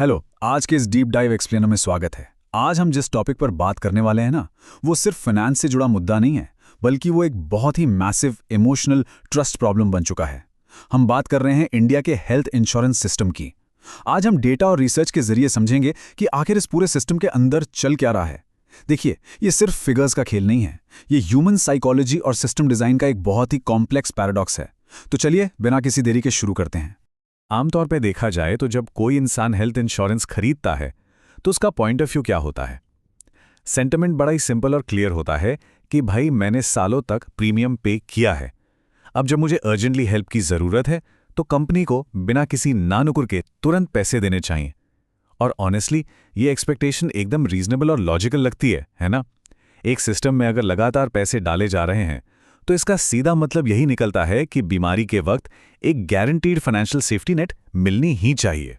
Hello, आज के इस डीप डाइव एक्सप्लेनर में स्वागत है। आज हम जिस टॉपिक पर बात करने वाले हैं ना, वो सिर्फ फाइनेंस से जुड़ा मुद्दा नहीं है, बल्कि वो एक बहुत ही मैसिव इमोशनल ट्रस्ट प्रॉब्लम बन चुका है। हम बात कर रहे हैं इंडिया के हेल्थ इंश्योरेंस सिस्टम की। आज हम डेटा और रिसर्च के जरिए समझेंगे कि आखिर इस पूरे सिस्टम के अंदर चल क्या रहा है। देखिए, ये सिर्फ फिगर्स का खेल नहीं है, ये ह्यूमन साइकोलॉजी और सिस्टम डिजाइन का एक बहुत ही कॉम्प्लेक्स पैराडॉक्स है। तो चलिए बिना किसी देरी के शुरू करते हैं। आमतौर पे देखा जाए तो जब कोई इंसान हेल्थ इंश्योरेंस खरीदता है तो उसका पॉइंट ऑफ व्यू क्या होता है। सेंटिमेंट बड़ा ही सिंपल और क्लियर होता है कि भाई मैंने सालों तक प्रीमियम पे किया है, अब जब मुझे अर्जेंटली हेल्प की ज़रूरत है तो कंपनी को बिना किसी नानुकुर के तुरंत पैसे देने चाहिए। और ऑनेस्टली ये एक्सपेक्टेशन एकदम रीजनेबल और लॉजिकल लगती है ना। एक सिस्टम में अगर लगातार पैसे डाले जा रहे हैं तो इसका सीधा मतलब यही निकलता है कि बीमारी के वक्त एक गारंटीड फाइनेंशियल सेफ्टी नेट मिलनी ही चाहिए।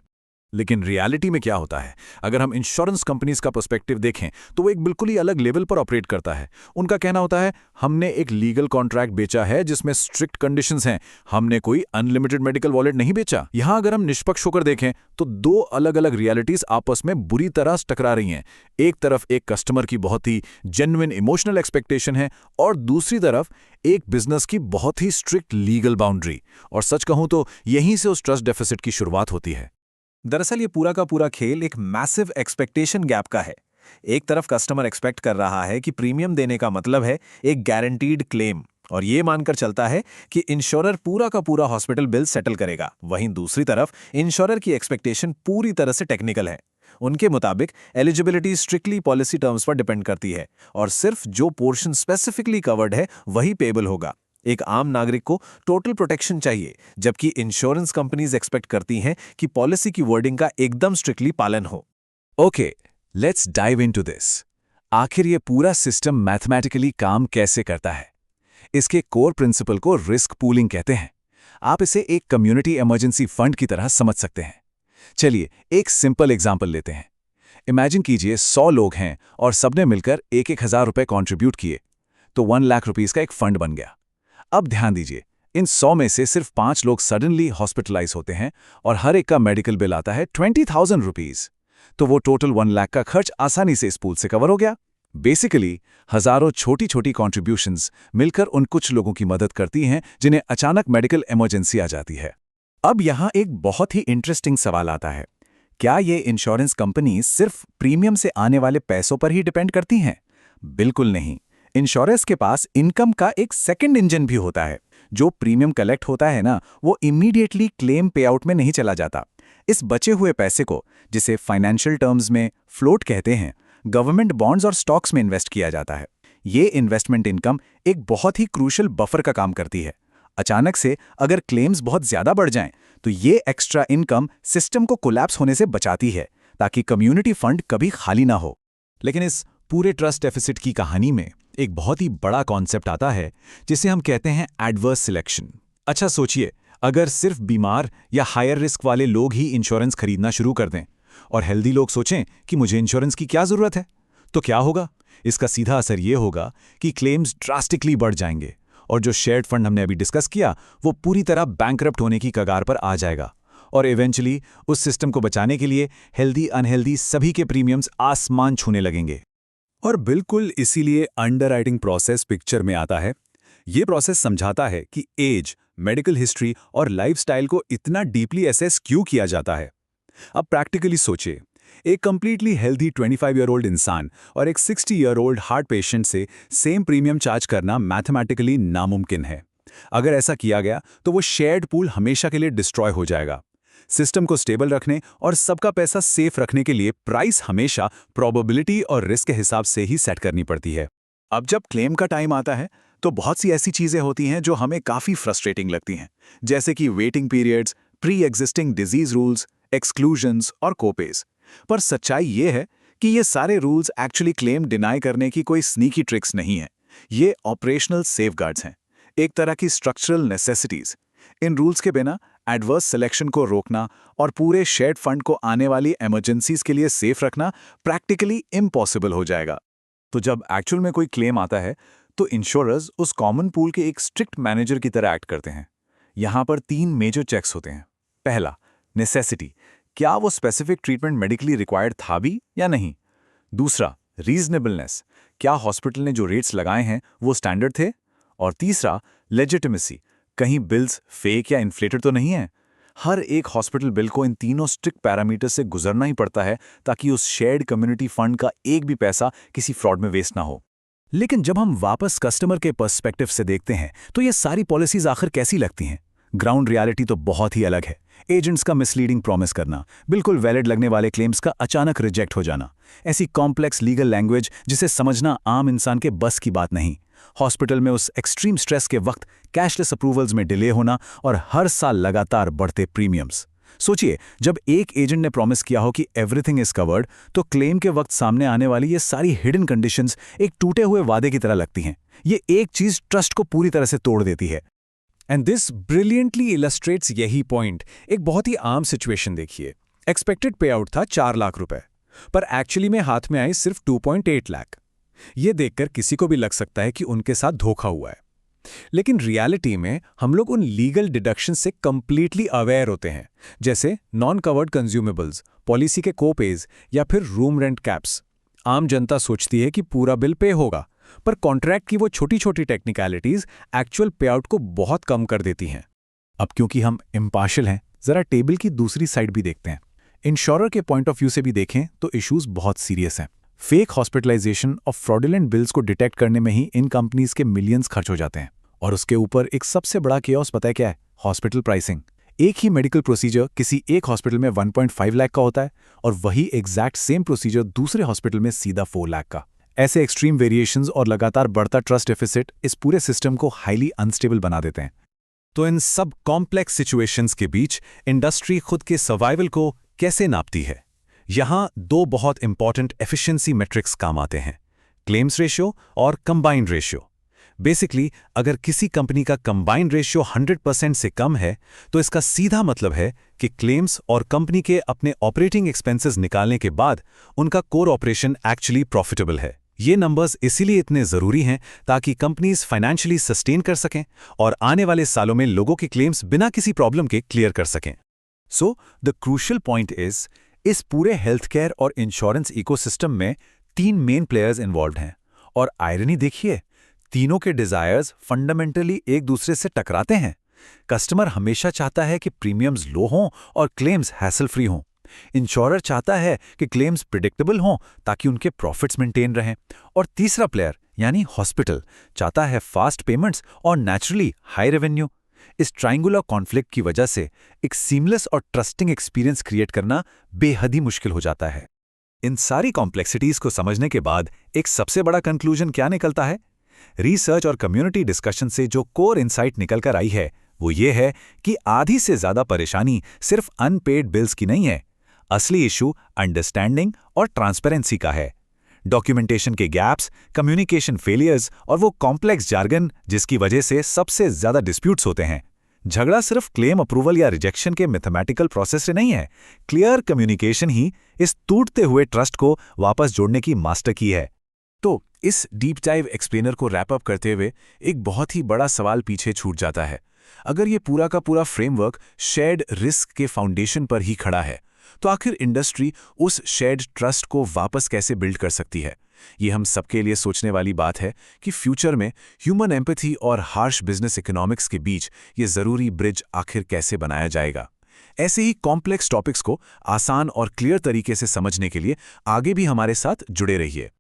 लेकिन रियलिटी में क्या होता है, अगर हम इंश्योरेंस कंपनीज का पर्सपेक्टिव देखें तो वो एक बिल्कुल ही अलग लेवल पर ऑपरेट करता है। उनका कहना होता है हमने एक लीगल कॉन्ट्रैक्ट बेचा है जिसमें स्ट्रिक्ट कंडीशंस हैं, हमने कोई अनलिमिटेड मेडिकल वॉलेट नहीं बेचा। यहां अगर हम निष्पक्ष होकर देखें तो दो अलग अलग रियलिटीज आपस में बुरी तरह टकरा रही हैं। एक तरफ एक कस्टमर की बहुत ही जेन्युइन इमोशनल एक्सपेक्टेशन है और दूसरी तरफ एक बिजनेस की बहुत ही स्ट्रिक्ट लीगल बाउंड्री। और सच कहूं तो यहीं से उस ट्रस्ट डेफिसिट की शुरुआत होती है। दरअसल ये पूरा का पूरा खेल एक मैसिव एक्सपेक्टेशन गैप का है। एक तरफ कस्टमर एक्सपेक्ट कर रहा है कि प्रीमियम देने का मतलब है एक गारंटीड क्लेम, और ये मानकर चलता है कि इंश्योरर पूरा का पूरा हॉस्पिटल बिल सेटल करेगा। वहीं दूसरी तरफ इंश्योरर की एक्सपेक्टेशन पूरी तरह से टेक्निकल है। उनके मुताबिक एलिजिबिलिटी स्ट्रिक्टली पॉलिसी टर्म्स पर डिपेंड करती है और सिर्फ जो पोर्शन स्पेसिफिकली कवर्ड है वही पेबल होगा। एक आम नागरिक को टोटल प्रोटेक्शन चाहिए, जबकि इंश्योरेंस कंपनीज एक्सपेक्ट करती हैं कि पॉलिसी की वर्डिंग का एकदम स्ट्रिक्टली पालन हो। Okay, let's dive into this. आखिर ये पूरा सिस्टम मैथमेटिकली काम कैसे करता है? इसके कोर प्रिंसिपल को रिस्क पूलिंग कहते हैं। आप इसे एक कम्युनिटी इमरजेंसी फंड की तरह समझ सकते हैं। चलिए एक सिंपल एग्जांपल लेते हैं। इमेजिन कीजिए 100 लोग हैं और सबने मिलकर 1,000 रुपए कंट्रीब्यूट किए, तो 1 लाख रुपीस का एक फंड बन गया। अब ध्यान दीजिए, इन 100 में से सिर्फ 5 लोग सडनली हॉस्पिटलाइज होते हैं और हर एक का मेडिकल बिल आता है 20,000 रुपीज, तो वो टोटल 1 लाख का खर्च आसानी से इस पूल से कवर हो गया। बेसिकली हजारों छोटी छोटी कॉन्ट्रीब्यूशंस मिलकर उन कुछ लोगों की मदद करती हैं जिन्हें अचानक मेडिकल इमरजेंसी आ जाती है। अब यहां एक बहुत ही इंटरेस्टिंग सवाल आता है, क्या ये इंश्योरेंस कंपनी सिर्फ प्रीमियम से आने वाले पैसों पर ही डिपेंड करती हैं? बिल्कुल नहीं। इंश्योरेंस के पास इनकम का एक सेकंड इंजन भी होता है। जो प्रीमियम कलेक्ट होता है ना, वो इमीडिएटली क्लेम पे आउट में नहीं चला जाता। इस बचे हुए पैसे को, जिसे फाइनेंशियल टर्म्स में फ्लोट कहते हैं, गवर्नमेंट बॉन्ड्स और स्टॉक्स में इन्वेस्ट किया जाता है। ये इन्वेस्टमेंट इनकम एक बहुत ही क्रूशियल बफर का काम करती है। अचानक से अगर क्लेम्स बहुत ज्यादा बढ़ जाएं, तो ये एक्स्ट्रा इनकम सिस्टम को कोलैप्स होने से बचाती है, ताकि कम्युनिटी फंड कभी खाली ना हो। लेकिन इस पूरे ट्रस्ट डेफिसिट की कहानी में एक बहुत ही बड़ा कॉन्सेप्ट आता है जिसे हम कहते हैं एडवर्स सिलेक्शन। अच्छा सोचिए, अगर सिर्फ बीमार या हायर रिस्क वाले लोग ही इंश्योरेंस खरीदना शुरू कर दें और हेल्दी लोग सोचें कि मुझे इंश्योरेंस की क्या जरूरत है, तो क्या होगा? इसका सीधा असर ये होगा कि क्लेम्स ड्रास्टिकली बढ़ जाएंगे और जो शेयर्ड फंड हमने अभी डिस्कस किया वो पूरी तरह बैंकरप्ट होने की कगार पर आ जाएगा। और इवेंचुअली उस सिस्टम को बचाने के लिए हेल्दी अनहेल्दी सभी के प्रीमियम्स आसमान छूने लगेंगे। और बिल्कुल इसीलिए अंडरराइटिंग प्रोसेस पिक्चर में आता है। ये प्रोसेस समझाता है कि एज, मेडिकल हिस्ट्री और लाइफस्टाइल को इतना डीपली असेस क्यों किया जाता है। अब प्रैक्टिकली सोचिए, एक कंप्लीटली हेल्दी 25 ईयर ओल्ड इंसान और एक 60 ईयर ओल्ड हार्ट पेशेंट से सेम प्रीमियम चार्ज करना मैथमेटिकली नामुमकिन है। अगर ऐसा किया गया तो वो शेयर्ड पूल हमेशा के लिए डिस्ट्रॉय हो जाएगा। सिस्टम को स्टेबल रखने और सबका पैसा सेफ रखने के लिए प्राइस हमेशा प्रोबेबिलिटी और रिस्क के हिसाब से ही सेट करनी पड़ती है। अब जब क्लेम का टाइम आता है तो बहुत सी ऐसी चीजें होती हैं जो हमें काफी फ्रस्ट्रेटिंग लगती हैं, जैसे कि waiting periods, pre existing disease rules, exclusions और कोपेज। पर सच्चाई ये है कि ये सारे रूल्स एक्चुअली क्लेम डिनाई करने की कोई स्नीकी ट्रिक्स नहीं है। ये ऑपरेशनल सेफगार्ड्स हैं, एक तरह की स्ट्रक्चरल नेसेसिटीज। इन रूल्स के बिना एडवर्स सिलेक्शन को रोकना और पूरे शेयर्ड फंड को आने वाली इमरजेंसीज के लिए सेफ रखना प्रैक्टिकली इम्पॉसिबल हो जाएगा। तो जब एक्चुअल में कोई क्लेम आता है तो इंश्योरर्स उस कॉमन पूल के एक स्ट्रिक्ट मैनेजर की तरह एक्ट करते हैं। यहाँ पर 3 मेजर चेक्स होते हैं। पहला, नेसेसिटी, क्या वो स्पेसिफिक ट्रीटमेंट मेडिकली रिक्वायर्ड था भी या नहीं। दूसरा, रीजनेबलनेस, क्या हॉस्पिटल ने जो रेट्स लगाए हैं वो स्टैंडर्ड थे। और तीसरा, लेजिटिमेसी, कहीं बिल्स फेक या इन्फ्लेटेड तो नहीं है। हर एक हॉस्पिटल बिल को इन तीनों स्ट्रिक्ट पैरामीटर से गुजरना ही पड़ता है ताकि उस शेयर्ड कम्युनिटी फंड का एक भी पैसा किसी फ्रॉड में वेस्ट ना हो। लेकिन जब हम वापस कस्टमर के पर्सपेक्टिव से देखते हैं तो ये सारी पॉलिसीज आखिर कैसी लगती हैं। ग्राउंड रियलिटी तो बहुत ही अलग है। एजेंट्स का मिसलीडिंग प्रॉमिस करना, बिल्कुल वैलिड लगने वाले क्लेम्स का अचानक रिजेक्ट हो जाना, ऐसी कॉम्प्लेक्स लीगल लैंग्वेज जिसे समझना आम इंसान के बस की बात नहीं। हॉस्पिटल में उस एक्सट्रीम स्ट्रेस के वक्त कैशलेस अप्रूवल्स में डिले होना और हर साल लगातार बढ़ते प्रीमियम्स। सोचिए, जब एक एजेंट ने प्रॉमिस किया हो कि एवरीथिंग इज कवर्ड, तो क्लेम के वक्त सामने आने वाली ये सारी हिडन कंडीशंस एक टूटे हुए वादे की तरह लगती हैं। ये एक चीज ट्रस्ट को पूरी तरह से तोड़ देती है। एंड दिस ब्रिलियंटली इलस्ट्रेट्स यही पॉइंट। एक बहुत ही आम सिचुएशन देखिए। एक्सपेक्टेड पे आउट था 4 लाख रुपए, पर एक्चुअली में हाथ में आई सिर्फ 2.8 लाख। ये देखकर किसी को भी लग सकता है कि उनके साथ धोखा हुआ है, लेकिन रियलिटी में हम लोग उन लीगल डिडक्शन से कंप्लीटली अवेयर होते हैं, जैसे नॉन कवर्ड कंज्यूमेबल्स, पॉलिसी के कोपेज या फिर रूम रेंट कैप्स। आम जनता सोचती है कि पूरा बिल पे होगा, पर कॉन्ट्रैक्ट की वो छोटी छोटी टेक्निकलिटीज एक्चुअल पे आउट को बहुत कम कर देती हैं। अब क्योंकि हम इम्पार्शियल हैं, जरा टेबल की दूसरी साइड भी देखते हैं। इंश्योरर के पॉइंट ऑफ व्यू से भी देखें तो इश्यूज बहुत सीरियस हैं। फेक हॉस्पिटलाइजेशन और फ्रॉडुलेंट बिल्स को डिटेक्ट करने में ही इन कंपनीज के मिलियंस खर्च हो जाते हैं। और उसके ऊपर एक सबसे बड़ा केओस पता है क्या है? Hospital pricing. एक ही मेडिकल प्रोसीजर किसी एक हॉस्पिटल में 1.5 लाख का होता है और वही एग्जैक्ट सेम प्रोसीजर दूसरे हॉस्पिटल में सीधा 4 लाख का। ऐसे एक्सट्रीम वेरिएशंस और लगातार बढ़ता ट्रस्ट डेफिसिट इस पूरे सिस्टम को हाईली अनस्टेबल बना देते हैं। तो इन सब कॉम्प्लेक्स सिचुएशंस के बीच इंडस्ट्री खुद के सर्वाइवल को कैसे नापती है? यहां 2 बहुत इंपॉर्टेंट एफिशिएंसी मेट्रिक्स काम आते हैं, क्लेम्स रेशियो और कंबाइंड रेशियो। बेसिकली, अगर किसी कंपनी का कंबाइंड रेशियो 100% से कम है, तो इसका सीधा मतलब है कि क्लेम्स और कंपनी के अपने ऑपरेटिंग एक्सपेंसेस निकालने के बाद उनका कोर ऑपरेशन एक्चुअली प्रॉफिटेबल है। ये नंबर्स इसीलिए इतने जरूरी हैं ताकि कंपनीज फाइनेंशियली सस्टेन कर सकें और आने वाले सालों में लोगों के क्लेम्स बिना किसी प्रॉब्लम के क्लियर कर सकें। So the crucial point is, इस पूरे हेल्थ केयर और इंश्योरेंस इकोसिस्टम में 3 मेन प्लेयर्स इन्वॉल्व हैं। और आयरनी देखिए, तीनों के डिजायर्स फंडामेंटली एक दूसरे से टकराते हैं। कस्टमर हमेशा चाहता है कि प्रीमियम्स लो हों और क्लेम्स हैसल फ्री हों। इंश्योरर चाहता है कि क्लेम्स प्रिडिक्टेबल हों ताकि उनके प्रॉफिट्स मेंटेन रहें। और तीसरा प्लेयर यानी हॉस्पिटल चाहता है फास्ट पेमेंट्स और नेचुरली हाई रेवेन्यू। इस ट्रायंगुलर कॉन्फ्लिक्ट की वजह से एक सीमलेस और ट्रस्टिंग एक्सपीरियंस क्रिएट करना बेहद ही मुश्किल हो जाता है। इन सारी कॉम्प्लेक्सिटीज को समझने के बाद एक सबसे बड़ा कंक्लूजन क्या निकलता है? रिसर्च और कम्युनिटी डिस्कशन से जो कोर इनसाइट निकल कर आई है वो ये है कि आधी से ज्यादा परेशानी सिर्फ अनपेड बिल्स की नहीं है। असली इशू अंडरस्टैंडिंग और ट्रांसपेरेंसी का है। डॉक्यूमेंटेशन के गैप्स, कम्युनिकेशन फेलियर्स और वो कॉम्प्लेक्स जार्गन जिसकी वजह से सबसे ज्यादा डिस्प्यूट्स होते हैं। झगड़ा सिर्फ क्लेम अप्रूवल या रिजेक्शन के मैथमेटिकल प्रोसेस से नहीं है। क्लियर कम्युनिकेशन ही इस टूटते हुए ट्रस्ट को वापस जोड़ने की मास्टर की है। तो इस डीप डाइव एक्सप्लेनर को रैप अप करते हुए एक बहुत ही बड़ा सवाल पीछे छूट जाता है। अगर ये पूरा का पूरा फ्रेमवर्क शेयर्ड रिस्क के फाउंडेशन पर ही खड़ा है, तो आखिर इंडस्ट्री उस शेयर्ड ट्रस्ट को वापस कैसे बिल्ड कर सकती है? ये हम सबके लिए सोचने वाली बात है कि फ्यूचर में ह्यूमन एम्पैथी और हार्श बिजनेस इकोनॉमिक्स के बीच ये जरूरी ब्रिज आखिर कैसे बनाया जाएगा। ऐसे ही कॉम्प्लेक्स टॉपिक्स को आसान और क्लियर तरीके से समझने के लिए आगे भी हमारे साथ जुड़े रहिए।